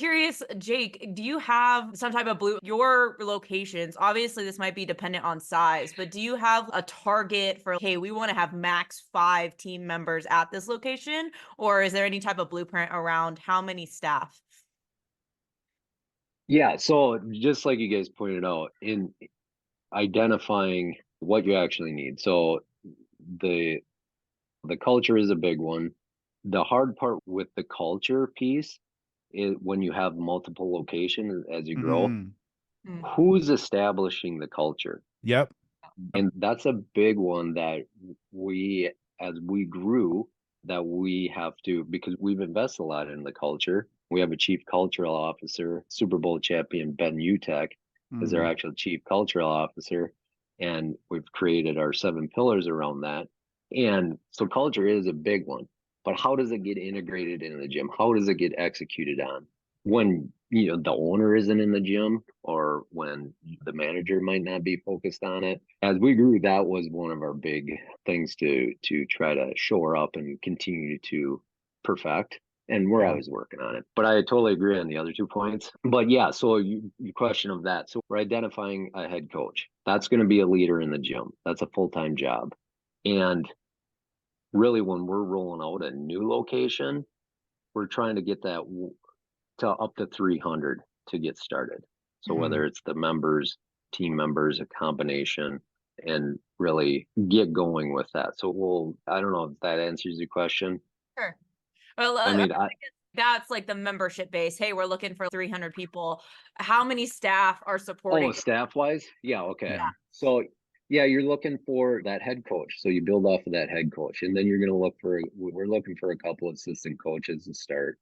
Curious, Jake, do you have some type of blue your locations? Obviously, this might be dependent on size, but do you have a target for, hey, we want to have max 5 team members at this location? Or is there any type of blueprint around how many staff? Yeah, so just like you guys pointed out, in identifying what you actually need. So the the culture is a big one. The hard part with the culture piece is when you have multiple locations as you grow, Mhm. Mm. who's establishing the culture? Yep. And that's a big one that we, as we grew, that we have to, because we've invested a lot in the culture. We have a chief cultural officer, Super Bowl champion Ben Utek is our Mhm. actual chief cultural officer. And we've created our 7 pillars around that. And so culture is a big one. But how does it get integrated in the gym? How does it get executed on? When the owner isn't in the gym, or when the manager might not be focused on it. As we grew, that was one of our big things to try to shore up and continue to perfect, and we're Yeah. always working on it. But I totally agree on the other 2 points. But yeah, so you question of that, so we're identifying a head coach that's going to be a leader in the gym. That's a full-time job. And really, when we're rolling out a new location, we're trying to get that to up to 300 to get started. So Mhm. whether Mm. it's the members, team members, a combination, and really get going with that. So I don't know if that answers your question. Sure. Well, I mean, I guess that's like the membership base. Hey, we're looking for 300 people. How many staff are supporting? oh, staff wise, yeah, okay. Yeah. So yeah, you're looking for that head coach. So you build off of that head coach, and then you're going to we're looking for a couple assistant coaches to start.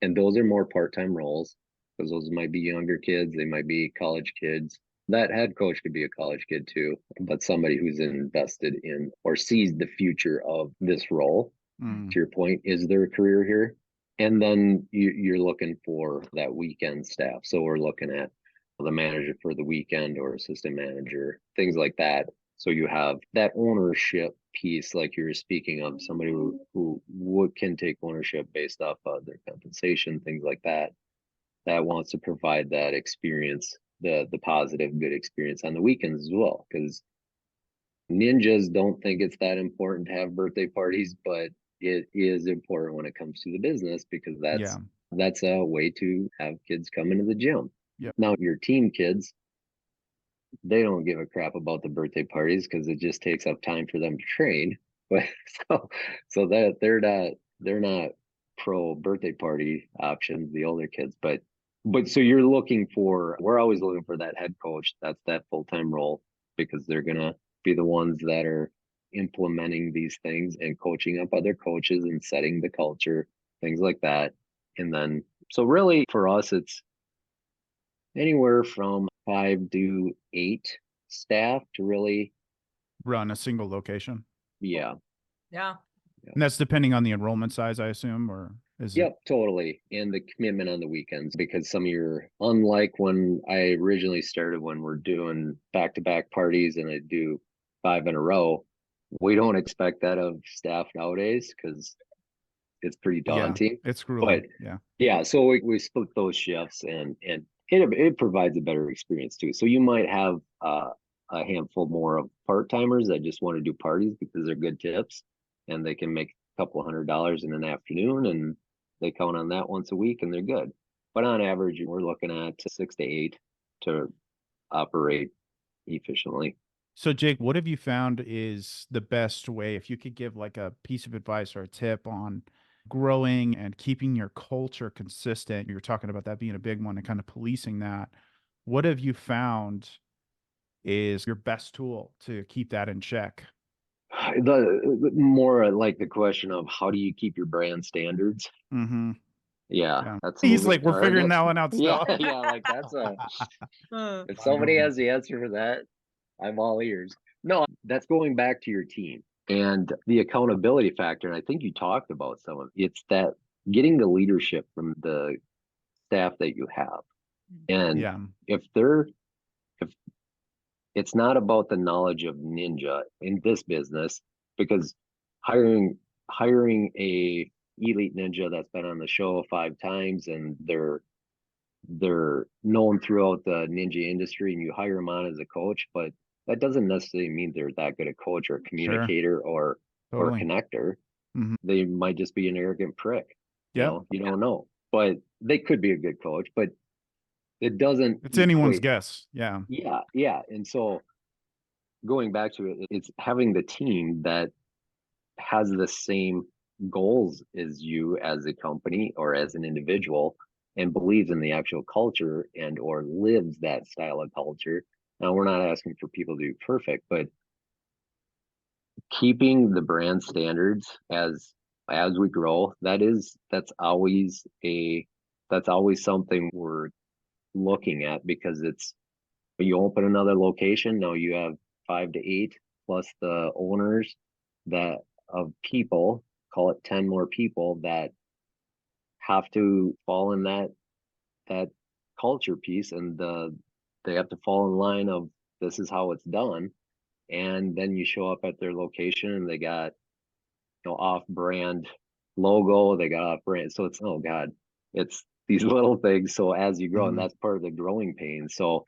And those are more part-time roles because those might be younger kids, they might be college kids. That head coach could be a college kid too, but somebody who's invested in or sees the future of this role. Mm. To your point, is there a career here? And then you're looking for that weekend staff. So we're looking at the manager for the weekend or assistant manager, things like that. So you have that ownership piece, like you were speaking of, somebody who can take ownership based off of their compensation, things like that, that wants to provide that experience, the positive, good experience on the weekends as well. Because ninjas don't think it's that important to have birthday parties, but it is important when it comes to the business because Yeah. that's a way to have kids come into the gym. Yep. Now your team kids, they don't give a crap about the birthday parties because it just takes up time for them to train. But so that they're not pro birthday party options, the older kids. But so we're always looking for that head coach. That's that full-time role because they're gonna be the ones that are implementing these things and coaching up other coaches and setting the culture, things like that. And then so really for us it's anywhere from 5 to 8 staff to really, Run a single location. yeah, Yeah. yeah. And that's depending on the enrollment size, I assume, or is it? Yep, totally. And the commitment on the weekends because some of your, unlike when I originally started, when we're doing back-to-back parties and I do 5 in a row, we don't expect that of staff nowadays because it's pretty Yeah. daunting. It's But grueling. Yeah. yeah, so we split those shifts and it provides a better experience too. So you might have a handful more of part-timers that just want to do parties because they're good tips and they can make a couple $100 in an afternoon and they count on that once a week and they're good. But on average, we're looking at 6 to 8 to operate efficiently. So, Jake, what have you found is the best way, if you could give like a piece of advice or a tip on growing and keeping your culture consistent? You're talking about that being a big one and kind of policing that. What have you found is your best tool to keep that in check? The more like the question of how do you keep your brand standards? Mm-hmm. Yeah, Yeah. that's a He's moving like, we're figuring target. that one out Yeah, still. yeah, like that's a Uh, if somebody has the answer for that, I'm all ears. No, that's going back to your team and the accountability factor. And I think you talked about some of it's that getting the leadership from the staff that you have. And Yeah. if if it's not about the knowledge of ninja in this business, because hiring hiring a elite ninja that's been on the show 5 times and they're they're known throughout the ninja industry and you hire them on as a coach, but that doesn't necessarily mean they're that good a coach or a Sure. communicator or Totally. connector. Mhm. They might just be an arrogant prick. Yep. You don't know, but they could be a good coach, but it doesn't It's anyone's equate. guess. Yeah. Yeah. And so going back to it, it's having the team that has the same goals as you as a company or as an individual and believes in the actual culture and or lives that style of culture. Now we're not asking for people to be perfect, but keeping the brand standards as we grow, that's always something we're looking at, because it's, you open another location, now you have 5 to 8 plus the owners that of people, call it 10 more people that have to fall in that culture piece, and they have to fall in line of this is how it's done. And then you show up at their location and they got, off brand logo, they got off brand, so it's, oh god, it's these little things. So as you grow, and Mhm. that's part of the growing pain. So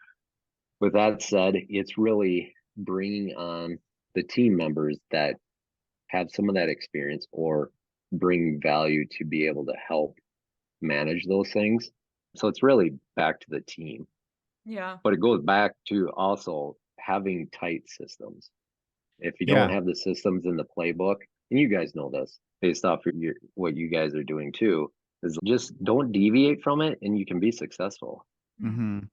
with that said, it's really bringing on the team members that have some of that experience or bring value to be able to help manage those things. So it's really back to the team, Yeah. but it goes back to also having tight systems. If you don't Yeah. have the systems in the playbook, and you guys know this based off of what you guys are doing too, is just don't deviate from it and you can be successful. Mhm.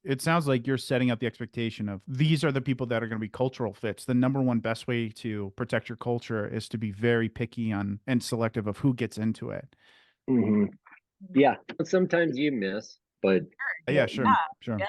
It sounds like you're setting up the expectation of these are the people that are going to be cultural fits. The number one best way to protect your culture is to be very picky on and selective of who gets into it. Hmm. Yeah, sometimes you miss, but Yeah, that, sure. Sure. Yeah.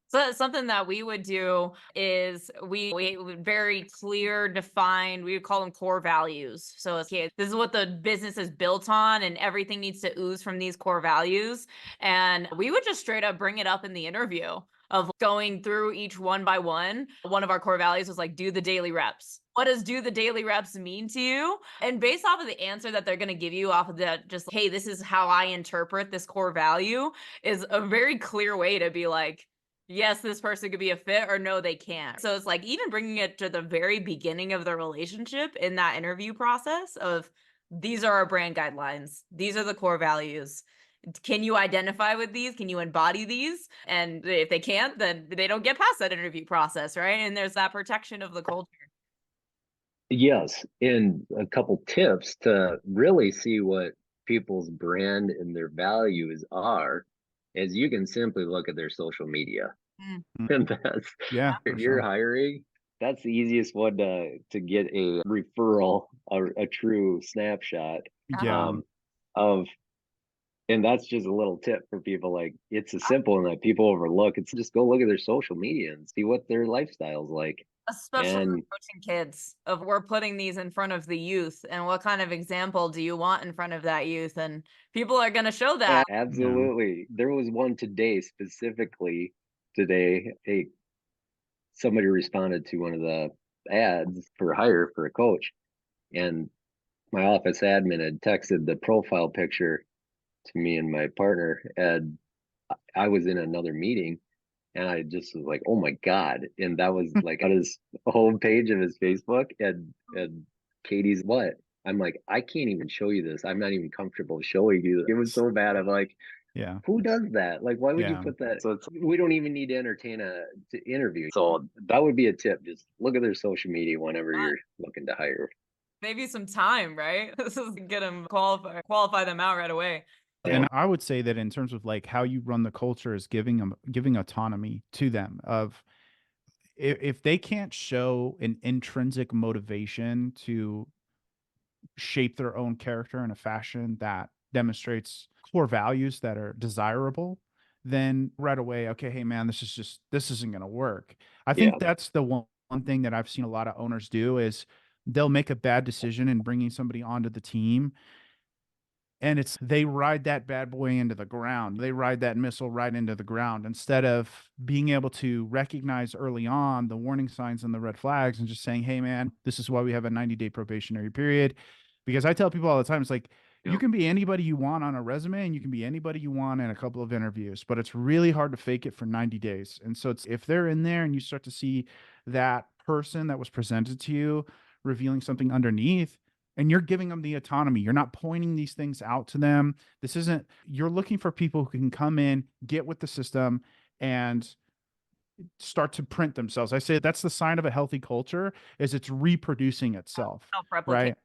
So something that we would do is we would very clear, defined, we would call them core values. So it's, okay, this is what the business is built on, and everything needs to ooze from these core values. And we would just straight up bring it up in the interview of going through each one by one. One of our core values was like, do the daily reps. What does do the daily reps mean to you? And based off of the answer that they're going to give you off of that, just, hey, this is how I interpret this core value, is a very clear way to be like, yes, this person could be a fit, or no, they can't. So it's like even bringing it to the very beginning of the relationship in that interview process of, these are our brand guidelines. These are the core values. Can you identify with these? Can you embody these? And if they can't, then they don't get past that interview process, right? And there's that protection of the culture. yes. And a couple tips to really see what people's brand and their values are is you can simply look at their social media. Mm, Mm. And that's, Yeah, if for you're sure. hiring, that's the easiest one to get a referral or a true snapshot Yeah. um of. And that's just a little tip for people. Like, it's a simple one that people overlook. It's just go look at their social media and see what their lifestyle's like. especially And with coaching kids, of we're putting these in front of the youth, and what kind of example do you want in front of that youth? And people are going to show that. Yeah. absolutely, there was one today, specifically today. Somebody responded to one of the ads for hire for a coach, and my office admin had texted the profile picture to me and my partner, and I was in another meeting, and I just was like, "Oh my god!" And that was like on his home page of his Facebook, and Katie's what? I'm like, I can't even show you this. I'm not even comfortable showing you. It was so bad. I'm like, Yeah. who does that? Like, why would you Yeah. put that? So it's, we don't even need to entertain to interview. So that would be a tip. Just look at their social media whenever Uh, you're looking to hire. maybe some time, right? This is get them qualify them out right away. Yeah. And I would say that in terms of like how you run the culture is giving autonomy to them of if they can't show an intrinsic motivation to shape their own character in a fashion that demonstrates core values that are desirable, then right away, okay, hey man, this isn't going to work. I Yeah. think that's the one thing that I've seen a lot of owners do is they'll make a bad decision in bringing somebody onto the team, and it's they ride that bad boy into the ground. They ride that missile right into the ground instead of being able to recognize early on the warning signs and the red flags and just saying, hey, man, this is why we have a 90-day probationary period. Because I tell people all the time, it's like, You can be anybody you want on a resume, and you can be anybody you want in a couple of interviews, but it's really hard to fake it for 90 days. And so if they're in there and you start to see that person that was presented to you revealing something underneath, and you're giving them the autonomy, you're not pointing these things out to them. You're looking for people who can come in, get with the system, and start to print themselves. I say that's the sign of a healthy culture, is it's reproducing itself, Self-replicate. right?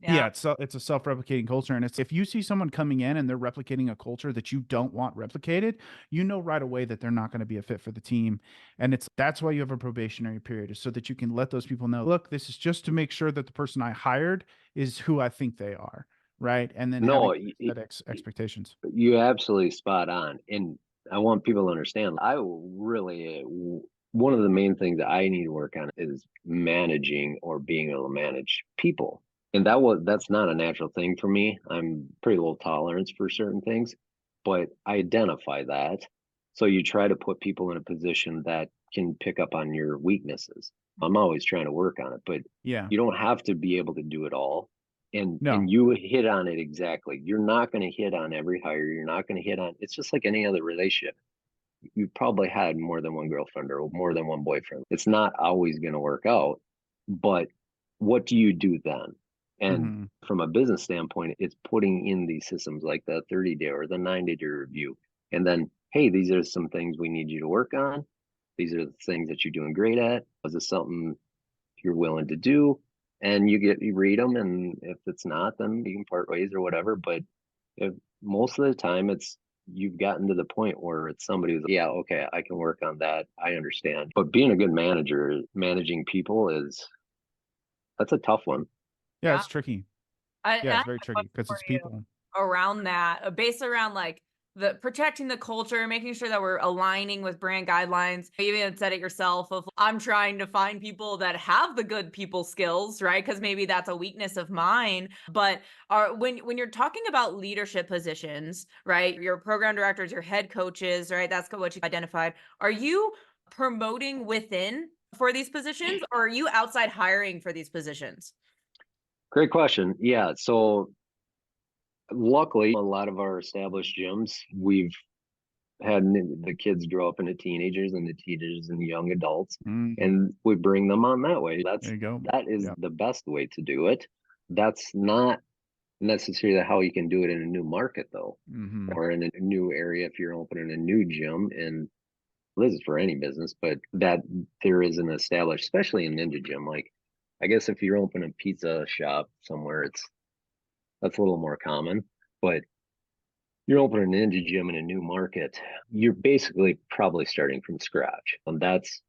Yeah, it's a self-replicating culture. And it's, if you see someone coming in and they're replicating a culture that you don't want replicated, you know right away that they're not going to be a fit for the team. And that's why you have a probationary period, is so that you can let those people know, look, this is just to make sure that the person I hired is who I think they are, right? And then No, having expectations. you absolutely spot on. And I want people to understand, one of the main things that I need to work on is managing or being able to manage people. And that's not a natural thing for me. I'm pretty low tolerance for certain things, but I identify that. So you try to put people in a position that can pick up on your weaknesses. I'm always trying to work on it, but Yeah. you don't have to be able to do it all. And No. you hit on it exactly. You're not going to hit on every hire. You're not going to hit on, it's just like any other relationship. You've probably had more than one girlfriend or more than one boyfriend. It's not always going to work out, but what do you do then? And Mhm. from a business standpoint, it's putting in these systems like the 30-day or the 90-day review. And then, hey, these are some things we need you to work on. These are the things that you're doing great at. Is this something you're willing to do? And you read them, and if it's not, then you can part ways or whatever. But if most of the time you've gotten to the point where it's somebody who's, yeah, okay, I can work on that. I understand. But being a good manager, managing people that's a tough one. Yeah, it's tricky. I Yeah, it's have very a tricky question because for it's you people. around that, based around like the protecting the culture, making sure that we're aligning with brand guidelines. You even said it yourself of, I'm trying to find people that have the good people skills, right? Because maybe that's a weakness of mine. But when you're talking about leadership positions, right? Your program directors, your head coaches, right? That's what you identified. Are you promoting within for these positions, or are you outside hiring for these positions? Great question. Yeah. So luckily, a lot of our established gyms, we've had the kids grow up into teenagers and the teenagers and young adults, and we bring them on that way. There you go. That is Yeah. the best way to do it. That's not necessarily how you can do it in a new market, though, or in a new area if you're opening a new gym. And this is for any business, but that there is an established, especially in Ninja Gym. Like, I guess if you're opening a pizza shop somewhere, that's a little more common. But you're opening an Ninja Gym in a new market, you're basically probably starting from scratch. And that's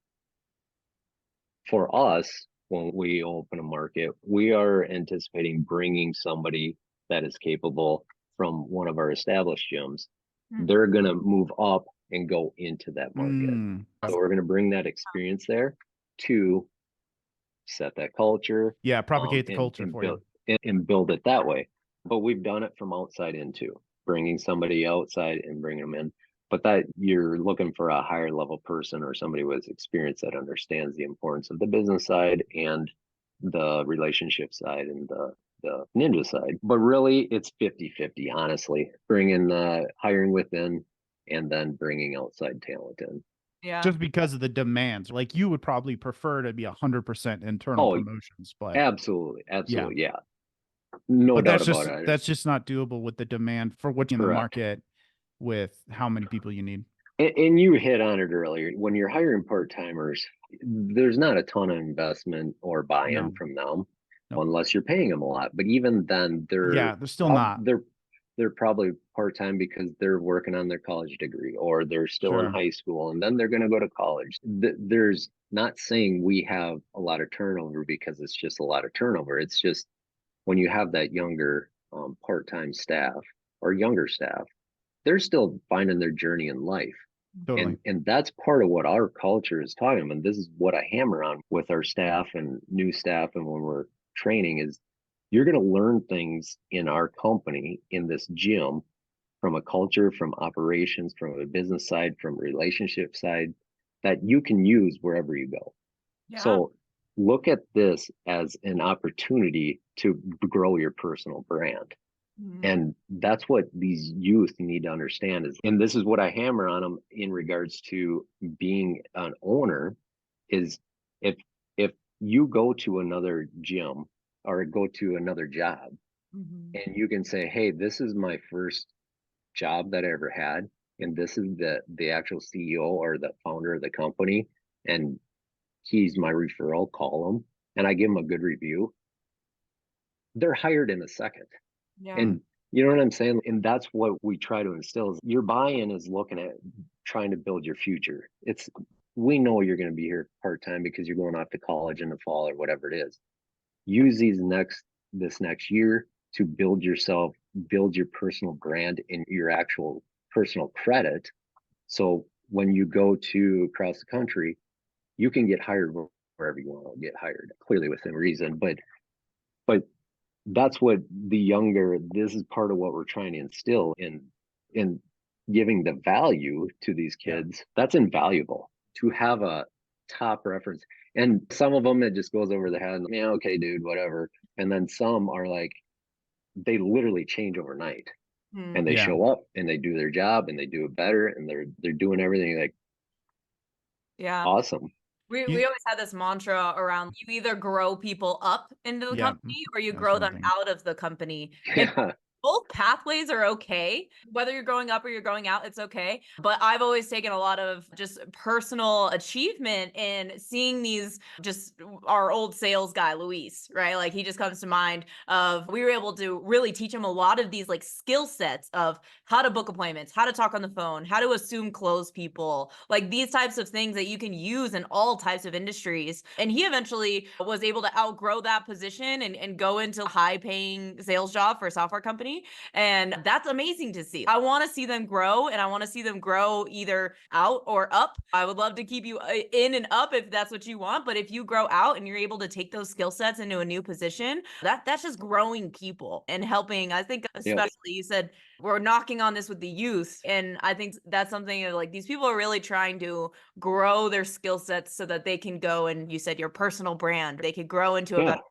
for us, when we open a market, we are anticipating bringing somebody that is capable from one of our established gyms. They're going to move up and go into that market. So we're going to bring that experience there to set that culture. Yeah, propagate the culture and for build you. and build it that way. But we've done it from outside into bringing somebody outside and bringing them in. But that you're looking for a higher level person or somebody with experience that understands the importance of the business side and the relationship side and the ninja side. But really, it's 50-50, honestly, bringing hiring within and then bringing outside talent in. Yeah. Just because of the demands. Like, you would probably prefer to be 100% internal promotions, but absolutely, yeah. No doubt about it. That's just not doable with the demand for what's in the market with how many people you need. And you hit on it earlier. When you're hiring part-timers, there's not a ton of investment or buy-in from them unless you're paying them a lot. But even then, they're still not. They're probably part-time because they're working on their college degree or they're still in high school and then they're going to go to college. There's not saying we have a lot of turnover because it's just a lot of turnover. It's just when you have that younger part-time staff or younger staff, they're still finding their journey in life. Totally. And that's part of what our culture is talking about. And this is what I hammer on with our staff and new staff. And when we're training is you're going to learn things in our company, in this gym, from a culture, from operations, from a business side, from a relationship side, that you can use wherever you go. Yeah. So look at this as an opportunity to grow your personal brand. Mhm. And that's what these youth need to understand is, and this is what I hammer on them in regards to being an owner is if if you go to another gym or go to another job Mhm. and you can say, hey, this is my first job that I ever had, and this is the actual CEO or the founder of the company, and he's my referral, call him, and I give him a good review, they're hired in a second. Yeah. And you know what I'm saying? And that's what we try to instill is your buy-in is looking at trying to build your future. It's we know you're going to be here part-time because you're going off to college in the fall or whatever it is. Use this next year to build yourself, build your personal brand and your actual personal credit. So when you go to across the country, you can get hired wherever you want to get hired, clearly within reason. But that's what the younger this is part of what we're trying to instill in giving the value to these Yeah. kids. That's invaluable to have a top reference. And some of them it just goes over the head, yeah, okay, dude, whatever. And then some are like they literally change overnight and Mm. they Yeah. show up and they do their job and they do it better and they're doing everything like Yeah. awesome. We You, always had this mantra around you either grow people up into the yeah. company or you That was grow one them thing. out of the company. And Yeah. both pathways are okay. Whether you're going up or you're going out, it's okay. But I've always taken a lot of just personal achievement in seeing these just our old sales guy, Luis, right? Like he just comes to mind of we were able to really teach him a lot of these like skill sets of how to book appointments, how to talk on the phone, how to assume close people, like these types of things that you can use in all types of industries. And he eventually was able to outgrow that position and go into a high paying sales job for a software company. And that's amazing to see. I want to see them grow and I want to see them grow either out or up. I would love to keep you in and up if that's what you want. But if you grow out and you're able to take those skill sets into a new position, that's just growing people and helping. I think, Yep. especially you said, we're knocking on this with the youth. And I think that's something that, like these people are really trying to grow their skill sets so that they can go and you said your personal brand, they could grow into a Yeah. better.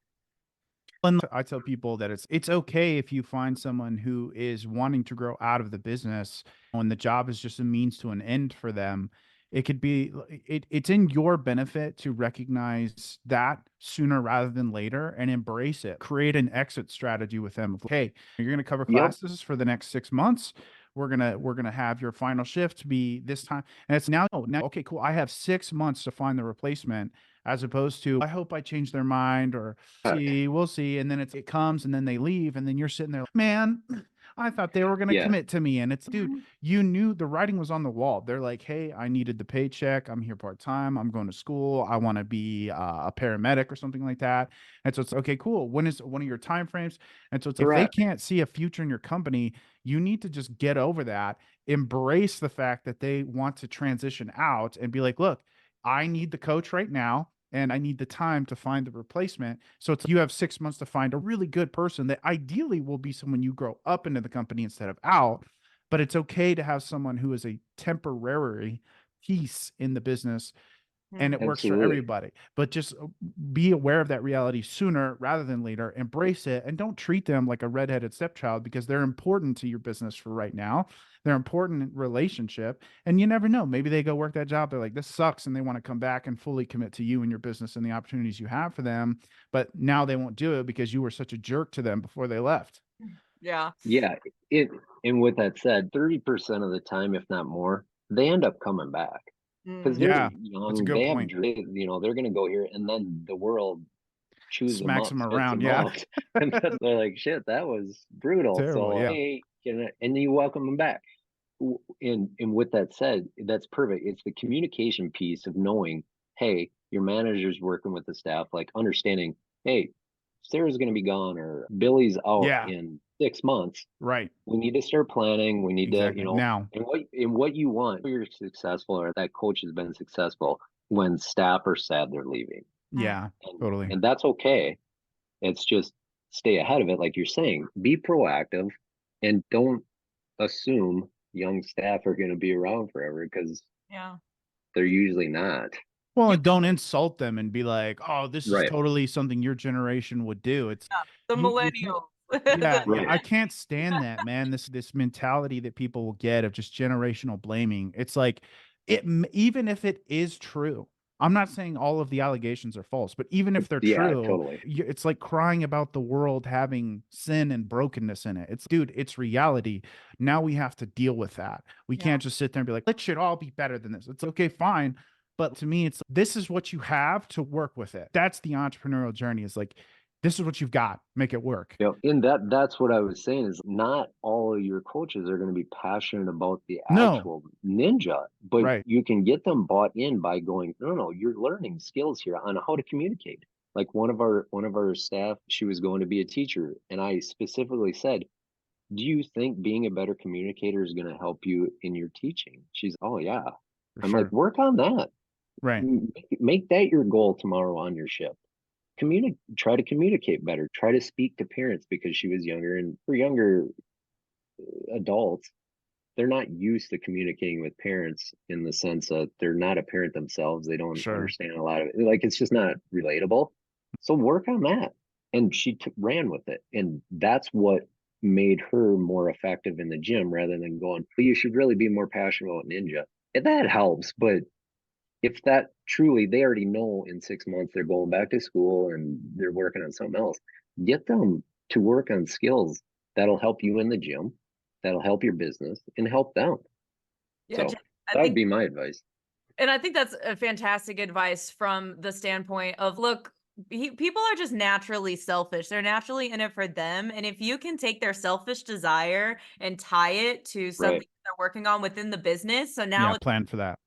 And I tell people that it's okay if you find someone who is wanting to grow out of the business when the job is just a means to an end for them. It could be it's in your benefit to recognize that sooner rather than later and embrace it. Create an exit strategy with them. Hey, you're going to cover Yep. classes for the next 6 months. We're gonna have your final shift be this time, and it's now okay, cool. I have 6 months to find the replacement, as opposed to I hope I change their mind or we'll see. And then it comes and then they leave. And then you're sitting there, man, I thought they were going to Yeah. commit to me. And it's, dude, Mhm. you knew the writing was on the wall. They're like, hey, I needed the paycheck. I'm here part time. I'm going to school. I want to be a paramedic or something like that. And so it's okay, cool. When is one of your time frames? And so it's if they Correct. can't see a future in your company, you need to just get over that, embrace the fact that they want to transition out and be like, look, I need the coach right now and I need the time to find the replacement. So it's you have 6 months to find a really good person that ideally will be someone you grow up into the company instead of out. But it's okay to have someone who is a temporary piece in the business and it works for Absolutely. everybody. But just be aware of that reality sooner rather than later. Embrace it and don't treat them like a redheaded stepchild because they're important to your business for right now. They're important in relationship, and you never know. Maybe they go work that job. They're like, this sucks, and they want to come back and fully commit to you and your business and the opportunities you have for them. But now they won't do it because you were such a jerk to them before they left. Yeah. Yeah. It and with that said, 30% of the time, if not more, they end up coming back because Mm. they're Yeah, that's a young. good They have point. dreams, they're going to go here, and then the world chews them Smacks up, them spits around. them Yeah, out, and then they're like, "Shit, that was brutal." terrible. So, Yeah, hey, and then you welcome them back. And with that said, that's perfect. It's the communication piece of knowing, hey, your manager's working with the staff, like understanding, hey, Sarah's going to be gone or Billy's out yeah, in 6 months. right. We need to start planning. We need to, Exactly. Now, and what you want. You're successful, or that coach has been successful when staff are sad they're leaving, Mm. yeah, and totally. and that's okay. It's just stay ahead of it, like you're saying. Be proactive, and don't assume young staff are going to be around forever because Yeah. they're usually not. Well, You and don't insult them and be like, "Oh, this is Right. totally something your generation would do." It's yeah, the you millennials. Yeah, yeah, Right. I can't stand that, man. This mentality that people will get of just generational blaming. It's like even if it is true, I'm not saying all of the allegations are false, but even if they're Yeah, true, totally. it's like crying about the world having sin and brokenness in it. It's dude, it's reality. Now we have to deal with that. We Yeah. can't just sit there and be like, it should all be better than this. It's okay, fine. But to me, it's this is what you have to work with it. That's the entrepreneurial journey. Is like this is what you've got. Make it work. And that's what I was saying is not all of your coaches are going to be passionate about the No, actual ninja, but right. you can get them bought in by going, no, no, you're learning skills here on how to communicate. Like one of our staff, she was going to be a teacher, and I specifically said, do you think being a better communicator is going to help you in your teaching? She's, oh yeah. For I'm like, sure. work on that. Right. Make that your goal tomorrow on your shift. Try to communicate better. Try to speak to parents because she was younger, and for younger adults, they're not used to communicating with parents in the sense that they're not a parent themselves. They don't Sure. understand a lot of it. Like it's just not relatable. So work on that. And she ran with it. And that's what made her more effective in the gym rather than going, well, you should really be more passionate about ninja. And that helps. But if that truly, they already know in 6 months they're going back to school and they're working on something else, get them to work on skills that'll help you in the gym, that'll help your business and help them. Yeah, So I that would think be my advice. And I think that's a fantastic advice from the standpoint of look, people are just naturally selfish. They're naturally in it for them. And if you can take their selfish desire and tie it to Right. something they're working on within the business, so Yeah. now Plan for that.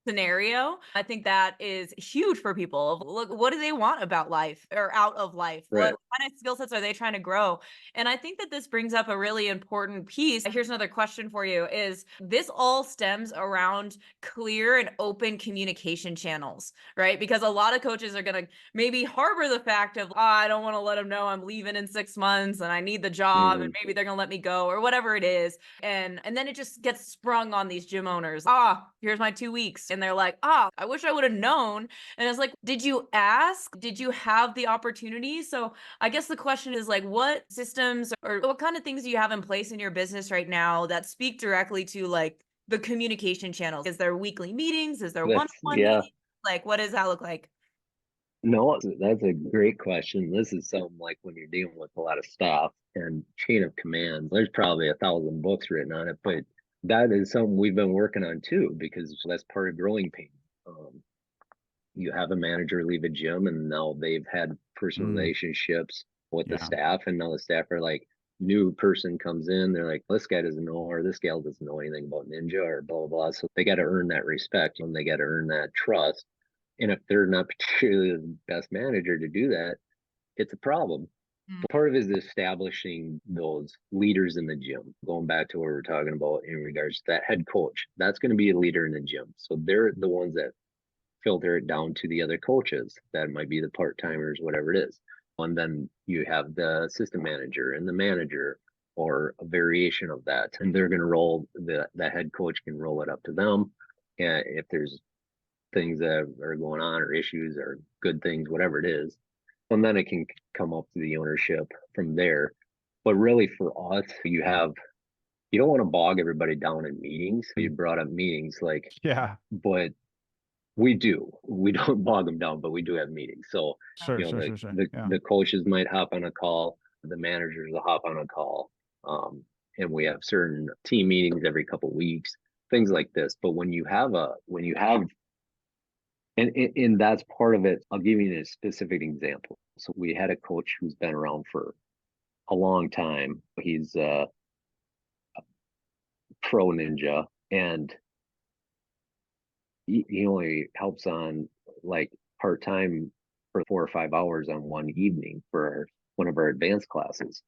scenario, I think that is huge for people. Look, what do they want about life or out of life? Right. What kind of skill sets are they trying to grow? And I think that this brings up a really important piece. Here's another question for you is this all stems around clear and open communication channels, right? Because a lot of coaches are going to maybe harbor the fact of, oh, I don't want to let them know I'm leaving in 6 months and I need the job and Mhm. maybe they're going to let me go or whatever it is. And then it just gets sprung on these gym owners. Ah, here's my 2 weeks. And they're like, ah, I wish I would have known. And it's like, did you ask? Did you have the opportunity? So I guess the question is like, what systems or what kind of things do you have in place in your business right now that speak directly to like the communication channels? Is there weekly meetings? Is there That's one-on-one yeah. meetings? Like, what does that look like? No, that's a great question. This is something like when you're dealing with a lot of staff and chain of command, there's probably 1,000 books written on it, but that is something we've been working on too, because that's part of growing pain. Um, you have a manager leave a gym and now they've had personal Mm, relationships with the yeah. staff, and now the staff are like, new person comes in, they're like, this guy doesn't know or this gal doesn't know anything about ninja or blah blah blah. So they got to earn that respect and they got to earn that trust. And if they're not particularly the best manager to do that, it's a problem. Mm, Part of it is establishing those leaders in the gym. Going back to what we're talking about in regards to that head coach, that's going to be a leader in the gym. So they're the ones that filter it down to the other coaches. That might be the part timers, whatever it is. And then you have the assistant manager and the manager or a variation of that. And they're going to roll the head coach can roll it up to them. And if there's things that are going on or issues or good things, whatever it is, and then it can come up to the ownership from there. But really for us, you don't want to bog everybody down in meetings. You brought up meetings like, Yeah. but we don't bog them down, but we do have meetings. So Sure. you know Sure. the Sure. Sure. the, Yeah. the coaches might hop on a call, the managers will hop on a call, and we have certain team meetings every couple of weeks, things like this. But when you have and that's part of it. I'll give you a specific example. So we had a coach who's been around for a long time. He's a pro ninja, and he only helps on like part time for 4 or 5 hours on one evening for one of our advanced classes.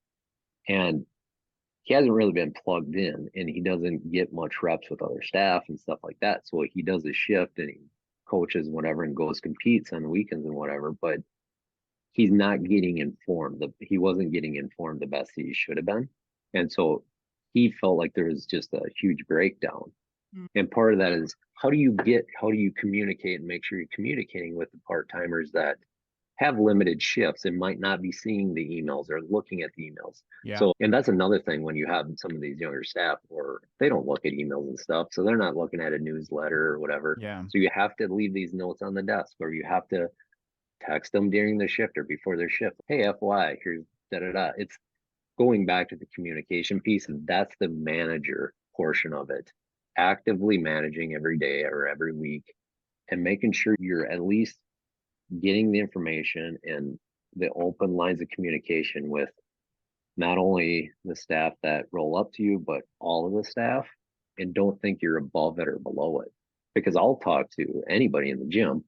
And he hasn't really been plugged in, and he doesn't get much reps with other staff and stuff like that. So he does his shift and he coaches whatever and goes competes on the weekends and whatever. But he's not getting informed. He wasn't getting informed the best he should have been. And so he felt like there was just a huge breakdown. mm, And part of that is how do you communicate and make sure you're communicating with the part timers that have limited shifts and might not be seeing the emails or looking at the emails. Yeah. So, and that's another thing when you have some of these younger staff, or they don't look at emails and stuff. So they're not looking at a newsletter or whatever. Yeah. So you have to leave these notes on the desk, or you have to text them during the shift or before their shift. Hey, FY, here's da da da. It's going back to the communication piece, and that's the manager portion of it. Actively managing every day or every week and making sure you're at least getting the information and the open lines of communication with not only the staff that roll up to you, but all of the staff, and don't think you're above it or below it. Because I'll talk to anybody in the gym,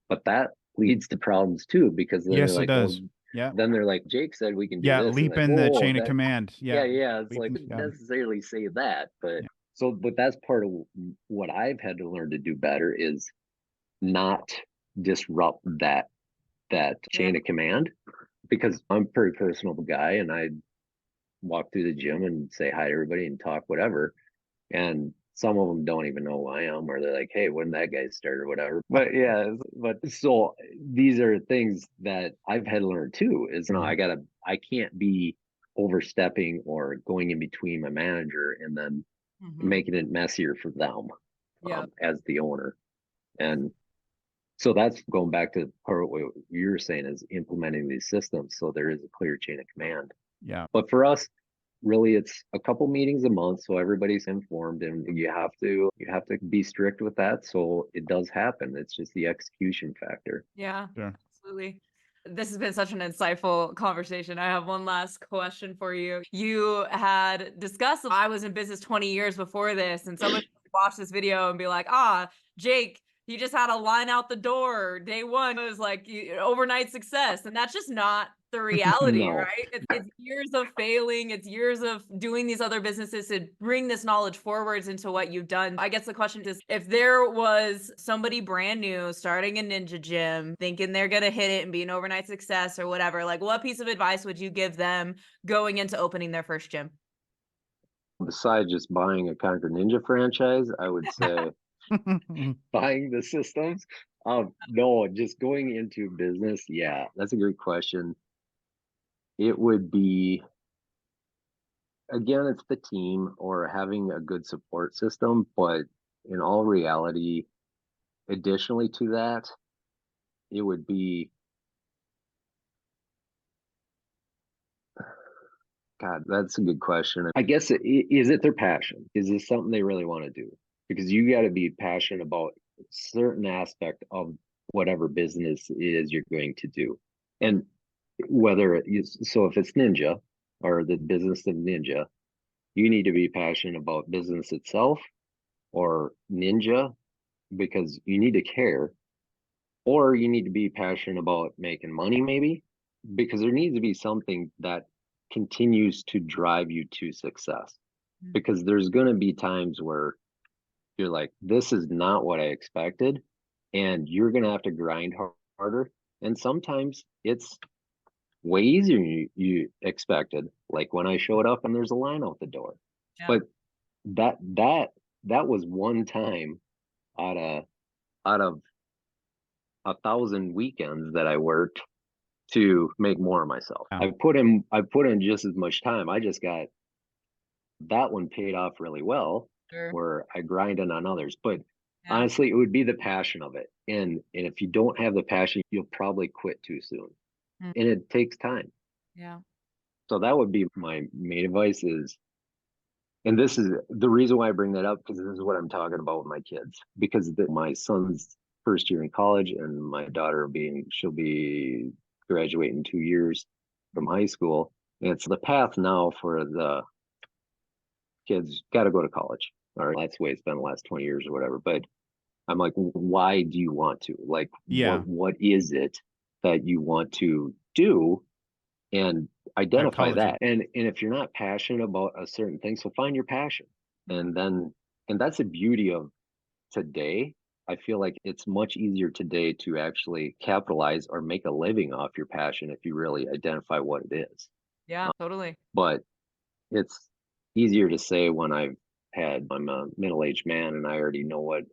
but that leads to problems too, because then Yes, they're it like, well, does. Yeah. then they're like, Jake said we can do Yeah. this. And Leap like, in the whoa, chain of that, command. yeah, Yeah. yeah. It's Leap like, in- yeah. not necessarily say that, but Yeah. so, but that's part of what I've had to learn to do better is not disrupt that chain of command, because I'm a pretty personal guy and I walk through the gym and say hi to everybody and talk whatever. And some of them don't even know who I am, or they're like, hey, when that guy start or whatever. But yeah, but so these are things that I've had to learn too, is I can't be overstepping or going in between my manager and then making it messier for them as the owner. And so that's going back to part of what you're saying, is implementing these systems so there is a clear chain of command. Yeah. But for us, really, it's a couple meetings a month so everybody's informed, and you have to be strict with that so it does happen. It's just the execution factor. Yeah, Sure. absolutely. This has been such an insightful conversation. I have one last question for you. You had discussed, I was in business 20 years before this, and somebody watch this video and be like, Jake, you just had a line out the door. Day one was like overnight success. And that's just not the reality, No. right? It's years of failing. It's years of doing these other businesses to bring this knowledge forwards into what you've done. I guess the question is, if there was somebody brand new starting a ninja gym, thinking they're going to hit it and be an overnight success or whatever, like what piece of advice would you give them going into opening their first gym? Besides just buying a Conquer Ninja franchise, I would say buying the systems. No, just going into business. Yeah, that's a great question. It would be, again, it's the team or having a good support system, but in all reality, additionally to that, it would be, God, that's a good question. I guess is it their passion? Is this something they really want to do? Because you got to be passionate about a certain aspect of whatever business it is you're going to do. And whether so if it's Ninja or the business of Ninja, you need to be passionate about business itself or Ninja, because you need to care, or you need to be passionate about making money, maybe, because there needs to be something that continues to drive you to success. Because there's going to be times where you're like, this is not what I expected, and you're going to have to grind harder. And sometimes it's way easier than you expected, like when I showed up and there's a line out the door. Yeah. But that was one time out of 1,000 weekends that I worked to make more of myself. Yeah. I put in just as much time. I just got that one paid off really well, Sure. where I grinded on others. But Yeah. honestly, it would be the passion of it. And if you don't have the passion, you'll probably quit too soon. Mm. And it takes time. Yeah. So that would be my main advice is, and this is the reason why I bring that up, because this is what I'm talking about with my kids. Because my son's first year in college, and my daughter she'll be graduating in 2 years from high school. And it's the path now for the kids, got to go to college. All right, that's the way it's been the last 20 years or whatever. But I'm like, why do you want to? Like, Yeah. what is it that you want to do? And identify Psychology. that. And if you're not passionate about a certain thing, so find your passion. And that's the beauty of today. I feel like it's much easier today to actually capitalize or make a living off your passion if you really identify what it is. Yeah, totally. But it's easier to say when I'm a middle-aged man and I already know what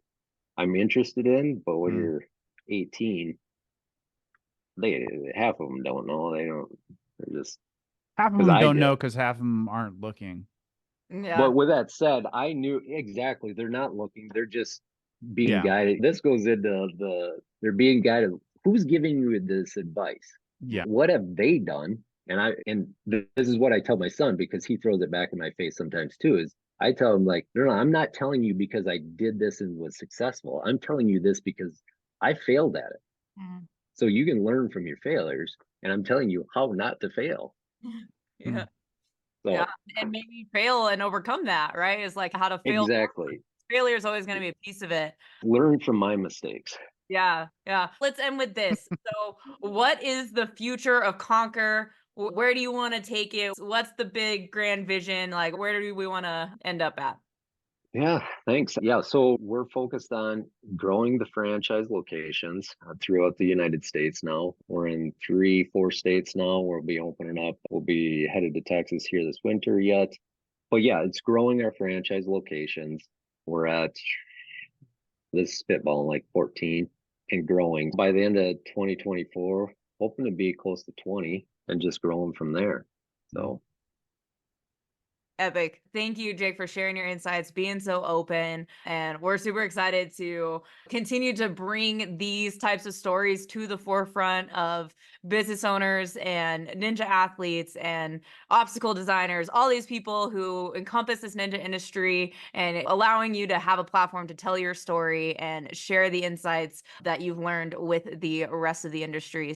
I'm interested in. But when you're 18, they half of them don't know. They don't. They're just Half of because them I don't did. know because half of them aren't looking. Yeah. But with that said, I knew exactly. They're not looking. They're just being Yeah. guided. This goes into they're being guided. Who's giving you this advice? Yeah. What have they done? And this is what I tell my son because he throws it back in my face sometimes too. Is I tell him like, no, I'm not telling you because I did this and was successful. I'm telling you this because I failed at it. Mm. So you can learn from your failures, and I'm telling you how not to fail. Yeah. Yeah. So And maybe fail and overcome that, right? It's like how to fail. exactly, Failure is always going to be a piece of it. learn from my mistakes. Yeah, yeah. Let's end with this. So, what is the future of Conquer? Where do you want to take it? What's the big grand vision? Like, where do we want to end up at? Yeah, thanks. Yeah, so we're focused on growing the franchise locations throughout the United States now. We're in 3, 4 states now. We'll be opening up. We'll be headed to Texas here this winter yet. But yeah, it's growing our franchise locations. We're at this spitballing like 14 and growing. By the end of 2024, hoping to be close to 20 and just growing from there. So Epic. Thank you, Jake, for sharing your insights, being so open. And we're super excited to continue to bring these types of stories to the forefront of business owners and ninja athletes and obstacle designers, all these people who encompass this ninja industry, and allowing you to have a platform to tell your story and share the insights that you've learned with the rest of the industry.